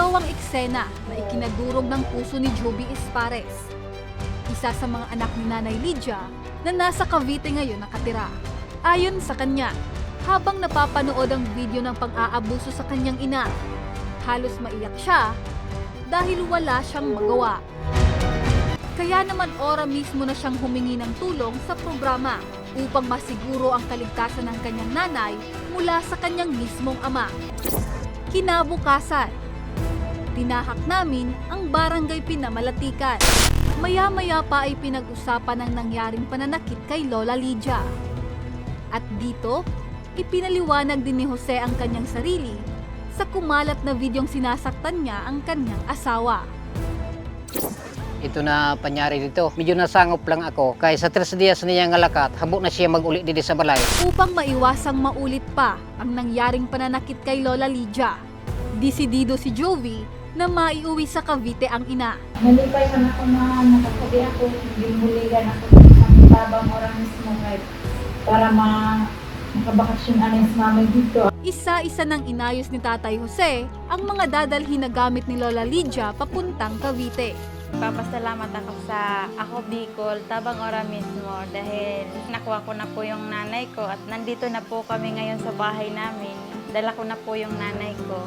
Ito ang eksena na ikinadurog ng puso ni Joby Espares, isa sa mga anak ni Nanay Lydia na nasa Cavite ngayon nakatira. Ayon sa kanya, habang napapanood ang video ng pang-aabuso sa kanyang ina, halos maiyak siya dahil wala siyang magawa. Kaya naman ora mismo na siyang humingi ng tulong sa programa upang masiguro ang kaligtasan ng kanyang nanay mula sa kanyang mismong ama. Kinabukasan, tinahak namin ang barangay Pinamalatikan. Maya-maya pa ay pinag-usapan ang nangyaring pananakit kay Lola Lydia. At dito, ipinaliwanag din ni Jose ang kanyang sarili sa kumalat na videong sinasaktan niya ang kanyang asawa. Ito na panyari dito. Medyo nasangop lang ako. Kaya sa 3 dias niya ngalakat, habo na siya mag-uli dito sa balay. Upang maiwasang maulit pa ang nangyaring pananakit kay Lola Lydia, desidido si Joby na maiuwi sa Cavite ang ina. Nalipay man ako na nakakabi ako, gimuligan ako sa tabang oras mismo kahit para makabakasyon aning sa mamay dito. Isa-isa nang inayos ni Tatay Jose ang mga dadalhin na gamit ni Lola Lydia papuntang Cavite. Papasalamat ako sa Bicol, Tabang Ora mismo dahil nakuha ko na po yung nanay ko at nandito na po kami ngayon sa bahay namin. Dala ko na po yung nanay ko.